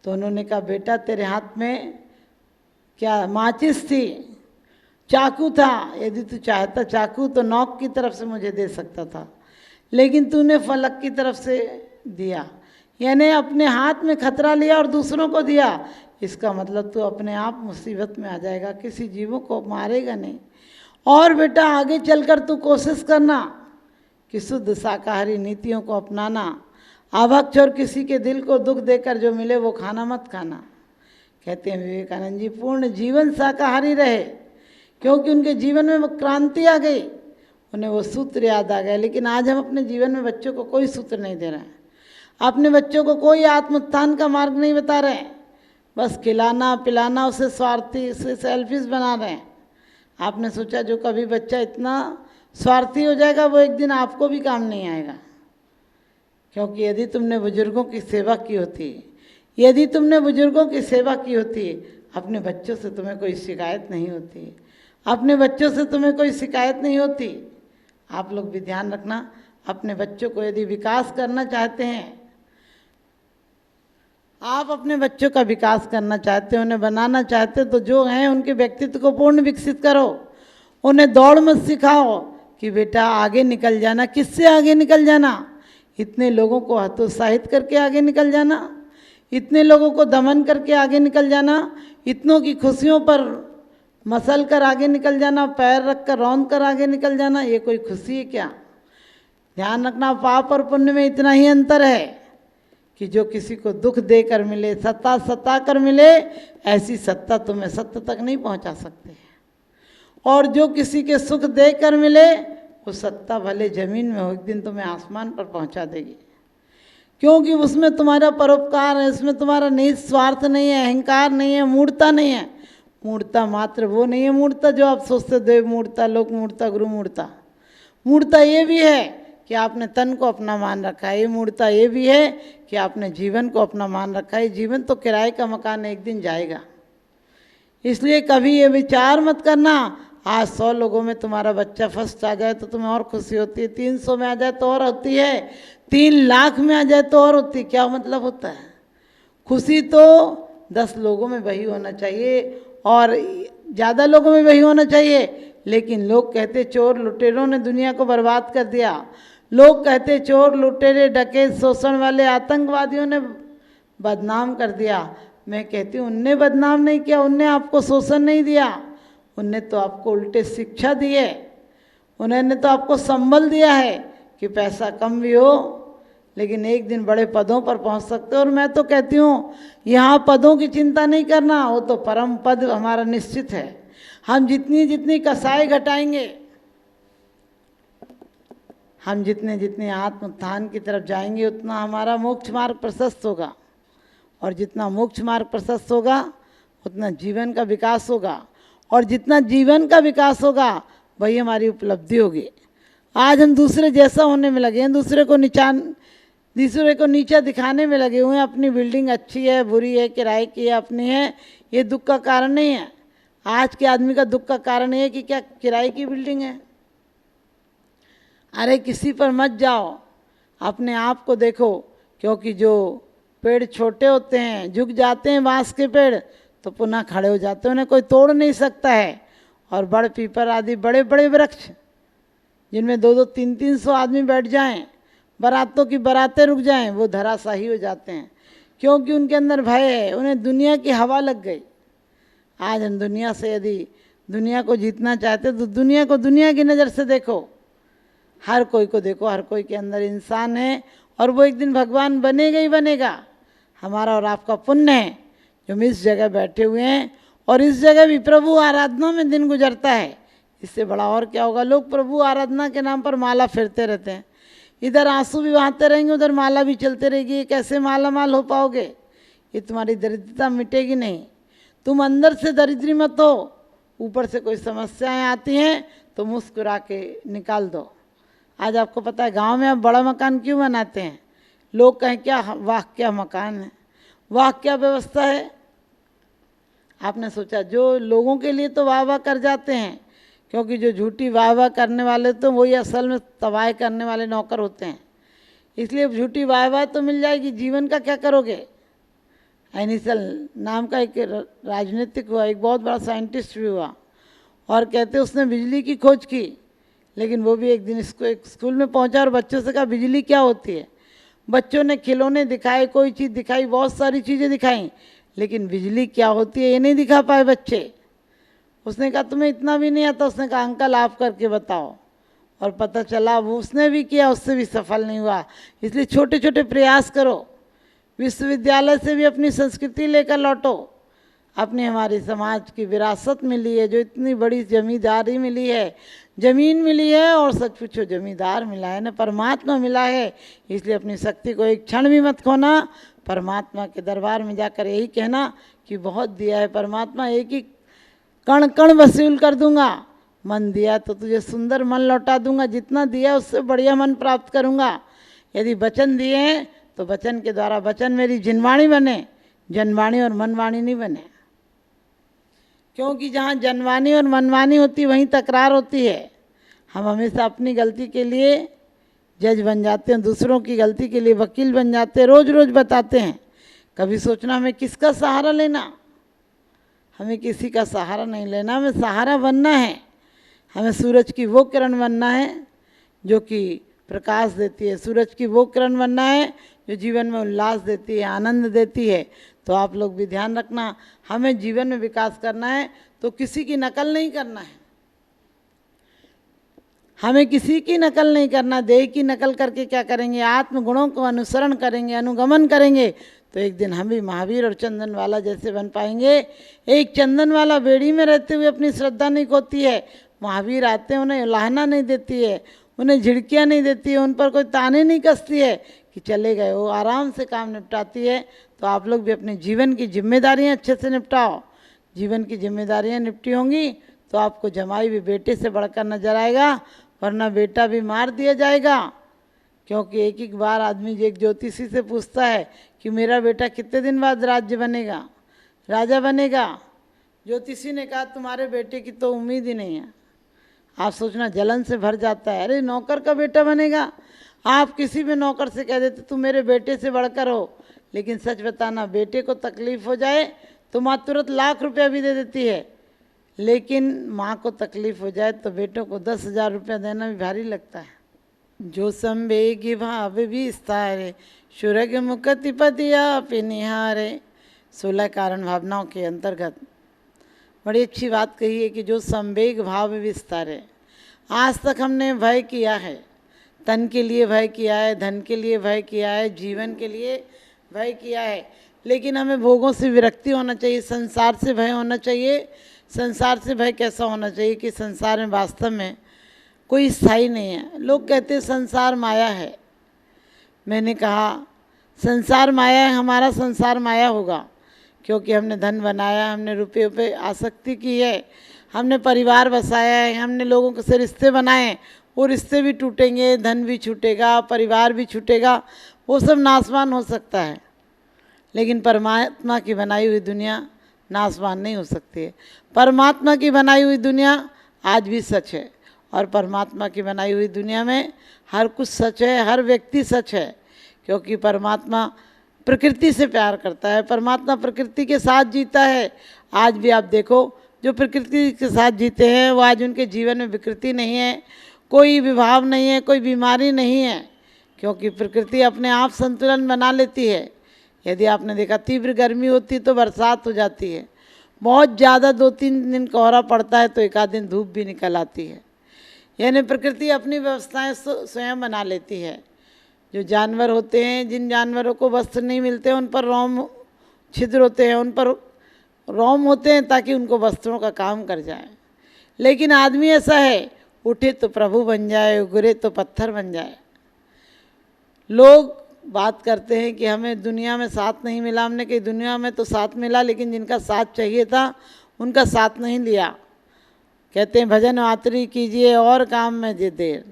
तो उन्होंने कहा बेटा तेरे हाथ में क्या माचिस थी, चाकू था, यदि तू चाहता चाकू तो नौक की तरफ से मुझे दे सकता था, लेकिन तूने फलक की तरफ से दिया, यानी अपने हाथ में खतरा लिया और दूसरों को दिया। इसका मतलब तू अपने आप मुसीबत में आ जाएगा, किसी जीवों को मारेगा नहीं। और बेटा आगे चलकर तू कोशिश करना कि शुद्ध शाकाहारी नीतियों को अपनाना, आवक और किसी के दिल को दुख देकर जो मिले वो खाना मत खाना। कहते हैं विवेकानंद जी पूर्ण जीवन शाकाहारी रहे, क्योंकि उनके जीवन में वो क्रांति आ गई, उन्हें वो सूत्र याद आ गया। लेकिन आज हम अपने जीवन में बच्चों को कोई सूत्र नहीं दे रहे हैं, अपने बच्चों को कोई आत्मोत्थान का मार्ग नहीं बता रहे हैं, बस खिलाना पिलाना, उसे स्वार्थी, उसे सेल्फिश बना रहे हैं। आपने सोचा जो कभी बच्चा इतना स्वार्थी हो जाएगा वो एक दिन आपको भी काम नहीं आएगा। क्योंकि यदि तुमने बुजुर्गों की सेवा की होती, यदि तुमने बुजुर्गों की सेवा की होती, अपने बच्चों से तुम्हें कोई शिकायत नहीं होती, अपने बच्चों से तुम्हें कोई शिकायत नहीं होती। आप लोग भी ध्यान रखना, अपने बच्चों को यदि विकास करना चाहते हैं, आप अपने बच्चों का विकास करना चाहते हो, उन्हें बनाना चाहते हो, तो जो हैं उनके व्यक्तित्व को पूर्ण विकसित करो। उन्हें दौड़ मत सिखाओ कि बेटा आगे निकल जाना, किससे आगे निकल जाना, इतने लोगों को हतोत्साहित करके आगे निकल जाना, इतने लोगों को दमन करके आगे निकल जाना, इतनों की खुशियों पर मसल कर आगे निकल जाना, पैर रख कर रौंद कर आगे निकल जाना, ये कोई खुशी है क्या? ध्यान रखना, पाप और पुण्य में इतना ही अंतर है कि जो किसी को दुख देकर मिले, सत्ता सत्ता कर मिले, ऐसी सत्ता तुम्हें सत्य तक नहीं पहुंचा सकते। और जो किसी के सुख देकर मिले, वो सत्ता भले जमीन में हो, एक दिन तुम्हें आसमान पर पहुंचा देगी, क्योंकि उसमें तुम्हारा परोपकार है, उसमें तुम्हारा निहित स्वार्थ नहीं है, अहंकार नहीं है, मूर्ता नहीं है। मूर्ता मात्र वो नहीं है मूर्ता जो आप सोचते, देव मूर्ता, लोक मूर्ता, गुरु मूर्ता। मूर्ता ये भी है कि आपने तन को अपना मान रखा है, ये मूर्ता ये भी है कि आपने जीवन को अपना मान रखा है। जीवन तो किराए का मकान एक दिन जाएगा, इसलिए कभी ये विचार मत करना आज 100 लोगों में तुम्हारा बच्चा फर्स्ट आ जाए तो तुम्हें और खुशी होती है, 300 में आ जाए तो और होती है, 3 लाख में आ जाए तो और होती है। क्या मतलब होता है? खुशी तो 10 लोगों में वही होना चाहिए और ज़्यादा लोगों में वही होना चाहिए। लेकिन लोग कहते चोर लुटेरों ने दुनिया को बर्बाद कर दिया, लोग कहते चोर लुटेरे डकैत शोषण वाले आतंकवादियों ने बदनाम कर दिया। मैं कहती हूँ उनने बदनाम नहीं किया, उनने आपको शोषण नहीं दिया, उनने तो आपको उल्टे शिक्षा दी है, उन्होंने तो आपको संबल दिया है कि पैसा कम भी हो लेकिन एक दिन बड़े पदों पर पहुंच सकते हो। और मैं तो कहती हूँ यहाँ पदों की चिंता नहीं करना, वो तो परम पद हमारा निश्चित है। हम जितनी जितनी कसाई घटाएंगे, हम जितने जितने आत्मोत्थान की तरफ जाएंगे, उतना हमारा मोक्ष मार्ग प्रशस्त होगा, और जितना मोक्ष मार्ग प्रशस्त होगा उतना जीवन का विकास होगा, और जितना जीवन का विकास होगा वही हमारी उपलब्धि होगी। आज हम दूसरे जैसा होने में लगे हैं, दूसरे को नीचा दिखाने में लगे हुए हैं। अपनी बिल्डिंग अच्छी है बुरी है, किराए की है अपनी है, ये दुख का कारण नहीं है। आज के आदमी का दुख का कारण ये है कि क्या किराए की बिल्डिंग है। अरे किसी पर मत जाओ, अपने आप को देखो, क्योंकि जो पेड़ छोटे होते हैं, झुक जाते हैं बांस के पेड़ तो पुनः खड़े हो जाते हैं, उन्हें कोई तोड़ नहीं सकता है। और बड़ पीपल आदि बड़े बड़े वृक्ष जिनमें 2-2, 300 आदमी बैठ जाएं, बारातों की बारातें रुक जाएं, वो धराशाही हो जाते हैं, क्योंकि उनके अंदर भय है, उन्हें दुनिया की हवा लग गई। आज हम दुनिया से यदि दुनिया को जीतना चाहते तो दुनिया को दुनिया की नज़र से देखो, हर कोई को देखो, हर कोई के अंदर इंसान है और वो एक दिन भगवान बनेगा ही बनेगा। हमारा और आपका पुण्य है जो हम इस जगह बैठे हुए हैं, और इस जगह भी प्रभु आराधना में दिन गुजरता है। इससे बड़ा और क्या होगा? लोग प्रभु आराधना के नाम पर माला फेरते रहते हैं, इधर आंसू भी बहाते रहेंगे, उधर माला भी चलते रहेगी। ये कैसे माला माल हो पाओगे? ये तुम्हारी दरिद्रता मिटेगी नहीं। तुम अंदर से दरिद्री मत हो, ऊपर से कोई समस्याएं आती हैं तो मुस्कुरा के निकाल दो। आज आपको पता है गांव में आप बड़ा मकान क्यों बनाते हैं? लोग कहें क्या वाह क्या मकान है, वाह क्या व्यवस्था है। आपने सोचा जो लोगों के लिए तो वाह वाह कर जाते हैं, क्योंकि जो झूठी वाह वाह करने वाले तो वही असल में तबाह करने वाले नौकर होते हैं। इसलिए झूठी वाह वाह तो मिल जाएगी, जीवन का क्या करोगे? एनिसल नाम का एक राजनीतिक हुआ, एक बहुत बड़ा साइंटिस्ट भी हुआ, और कहते उसने बिजली की खोज की। लेकिन वो भी एक दिन इसको एक स्कूल में पहुंचा और बच्चों से कहा बिजली क्या होती है। बच्चों ने खिलौने दिखाए, कोई चीज़ दिखाई, बहुत सारी चीज़ें दिखाई, लेकिन बिजली क्या होती है ये नहीं दिखा पाए बच्चे। उसने कहा तुम्हें इतना भी नहीं आता। उसने कहा अंकल आप करके बताओ। और पता चला वो उसने भी किया, उससे भी सफल नहीं हुआ। इसलिए छोटे छोटे प्रयास करो। विश्वविद्यालय से भी अपनी संस्कृति लेकर लौटो। अपनी हमारी समाज की विरासत मिली है, जो इतनी बड़ी जमींदारी मिली है, जमीन मिली है, और सच पूछो जमींदार मिला है ना, परमात्मा मिला है। इसलिए अपनी शक्ति को एक क्षण भी मत खोना। परमात्मा के दरबार में जाकर यही कहना कि बहुत दिया है परमात्मा, एक ही कण कण वसूल कर दूंगा। मन दिया तो तुझे सुंदर मन लौटा दूंगा, जितना दिया उससे बढ़िया मन प्राप्त करूंगा। यदि वचन दिए हैं तो वचन के द्वारा वचन मेरी जिनवाणी बने, जनवाणी और मनवाणी नहीं बने। क्योंकि जहाँ जनवाणी और मनवाणी होती वहीं तकरार होती है। हम हमेशा अपनी गलती के लिए जज बन जाते हैं, दूसरों की गलती के लिए वकील बन जाते हैं, रोज़ रोज़ बताते हैं। कभी सोचना हमें किसका सहारा लेना। हमें किसी का सहारा नहीं लेना, हमें सहारा बनना है। हमें सूरज की वो किरण बनना है जो कि प्रकाश देती है, सूरज की वो किरण बनना है जो जीवन में उल्लास देती है, आनंद देती है। तो आप लोग भी ध्यान रखना, हमें जीवन में विकास करना है तो किसी की नकल नहीं करना है। हमें किसी की नकल नहीं करना। देह की नकल करके क्या करेंगे? आत्म गुणों को अनुसरण करेंगे, अनुगमन करेंगे, तो एक दिन हम भी महावीर और चंदन वाला जैसे बन पाएंगे। एक चंदन वाला बेड़ी में रहते हुए अपनी श्रद्धा नहीं खोती है, महावीर आते हैं उन्हें उलाहना नहीं देती है, उन्हें झिड़कियाँ नहीं देती है, उन पर कोई ताने नहीं कसती है कि चले गए, वो आराम से काम निपटाती है। तो आप लोग भी अपने जीवन की जिम्मेदारियाँ अच्छे से निपटाओ। जीवन की जिम्मेदारियाँ निपटी होंगी तो आपको जमाई भी बेटे से बढ़कर नजर आएगा, वरना बेटा भी मार दिया जाएगा। क्योंकि एक एक बार आदमी एक ज्योतिषी से पूछता है कि मेरा बेटा कितने दिन बाद राज्य बनेगा, राजा बनेगा। ज्योतिषी ने कहा तुम्हारे बेटे की तो उम्मीद ही नहीं है। आप सोचना जलन से भर जाता है, अरे नौकर का बेटा बनेगा। आप किसी भी नौकर से कह देते तू मेरे बेटे से बढ़कर हो, लेकिन सच बताना बेटे को तकलीफ हो जाए तो माँ तुरंत ₹1,00,000 भी दे देती है, लेकिन माँ को तकलीफ हो जाए तो बेटों को 10,000 रुपया देना भी भारी लगता है। जो संवेगी भाव विस्तारे, शुरग मुकति पदिया पे निहारे। 16 कारण भावनाओं के अंतर्गत बड़ी अच्छी बात कही है कि जो संवेग भाव विस्तारे। आज तक हमने भय किया है, तन के लिए भय किया है, धन के लिए भय किया है, जीवन के लिए भय किया है, लेकिन हमें भोगों से विरक्ति होना चाहिए, संसार से भय होना चाहिए। संसार से भय कैसा होना चाहिए कि संसार में वास्तव में कोई स्थायी नहीं है। लोग कहते हैं संसार माया है। मैंने कहा संसार माया है, हमारा संसार माया होगा क्योंकि हमने धन बनाया, हमने रुपये पे आसक्ति की है, हमने परिवार बसाया है, हमने लोगों से रिश्ते बनाए, वो रिश्ते भी टूटेंगे, धन भी छूटेगा, परिवार भी छूटेगा, वो सब नाशवान हो सकता है। लेकिन परमात्मा की बनाई हुई दुनिया नाशवान नहीं हो सकती है। परमात्मा की बनाई हुई दुनिया आज भी सच है, और परमात्मा की बनाई हुई दुनिया में हर कुछ सच है, हर व्यक्ति सच है, क्योंकि परमात्मा प्रकृति से प्यार करता है, परमात्मा प्रकृति के साथ जीता है। आज भी आप देखो जो प्रकृति के साथ जीते हैं वो आज उनके जीवन में विकृति नहीं है, कोई विभाव नहीं है, कोई बीमारी नहीं है, क्योंकि प्रकृति अपने आप संतुलन बना लेती है। यदि आपने देखा तीव्र गर्मी होती तो बरसात हो जाती है, बहुत ज़्यादा 2-3 दिन कोहरा पड़ता है तो एक आध दिन धूप भी निकल आती है। यानी प्रकृति अपनी व्यवस्थाएं स्वयं बना लेती है। जो जानवर होते हैं, जिन जानवरों को वस्त्र नहीं मिलते उन पर रोम छिद्र होते हैं, उन पर रोम होते हैं ताकि उनको वस्त्रों का काम कर जाए। लेकिन आदमी ऐसा है, उठे तो प्रभु बन जाए, उगरे तो पत्थर बन जाए। लोग बात करते हैं कि हमें दुनिया में साथ नहीं मिला, हमने कही दुनिया में तो साथ मिला, लेकिन जिनका साथ चाहिए था उनका साथ नहीं लिया। कहते हैं भजन आतरी कीजिए और काम में जे देर।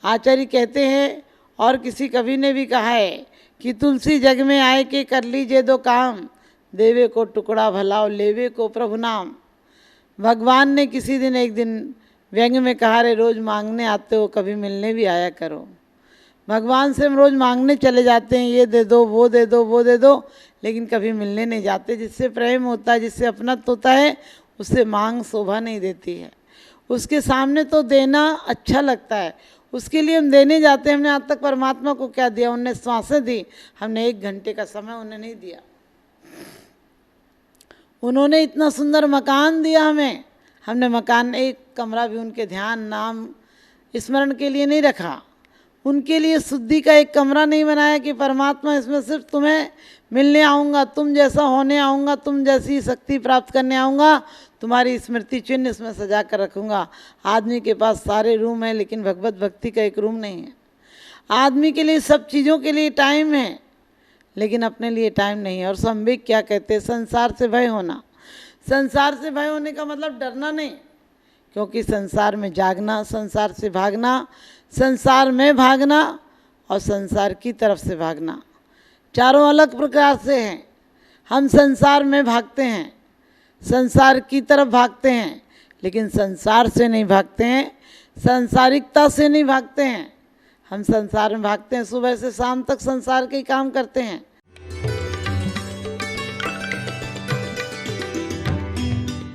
आचार्य कहते हैं, और किसी कवि ने भी कहा है कि तुलसी जग में आए के कर लीजिए 2 काम, देवे को टुकड़ा भला और लेवे को प्रभु नाम। भगवान ने किसी दिन एक दिन व्यंग में कहा, रे रोज़ मांगने आते हो, कभी मिलने भी आया करो। भगवान से हम रोज़ मांगने चले जाते हैं, ये दे दो वो दे दो वो दे दो, लेकिन कभी मिलने नहीं जाते। जिससे प्रेम होता है, जिससे अपनत्व होता है, उससे मांग शोभा नहीं देती है। उसके सामने तो देना अच्छा लगता है, उसके लिए हम देने जाते हैं। हमने आज तक परमात्मा को क्या दिया? उन्हें श्वासें दी, हमने 1 घंटे का समय उन्हें नहीं दिया। उन्होंने इतना सुंदर मकान दिया हमें, हमने मकान, एक कमरा भी उनके ध्यान नाम स्मरण के लिए नहीं रखा। उनके लिए शुद्धि का एक कमरा नहीं बनाया कि परमात्मा इसमें सिर्फ तुम्हें मिलने आऊँगा, तुम जैसा होने आऊँगा, तुम जैसी शक्ति प्राप्त करने आऊँगा, तुम्हारी स्मृति चिन्ह इसमें सजा कर रखूँगा। आदमी के पास सारे रूम हैं, लेकिन भगवत भक्ति का एक रूम नहीं है। आदमी के लिए सब चीज़ों के लिए टाइम है, लेकिन अपने लिए टाइम नहीं है। और संवेग क्या कहते हैं? संसार से भय होना। संसार से भय होने का मतलब डरना नहीं, क्योंकि संसार में जागना, संसार से भागना, संसार में भागना और संसार की तरफ से भागना, चारों अलग प्रकार से हैं। हम संसार में भागते हैं, संसार की तरफ भागते हैं, लेकिन संसार से नहीं भागते हैं, सांसारिकता से नहीं भागते हैं। हम संसार में भागते हैं, सुबह से शाम तक संसार के ही काम करते हैं।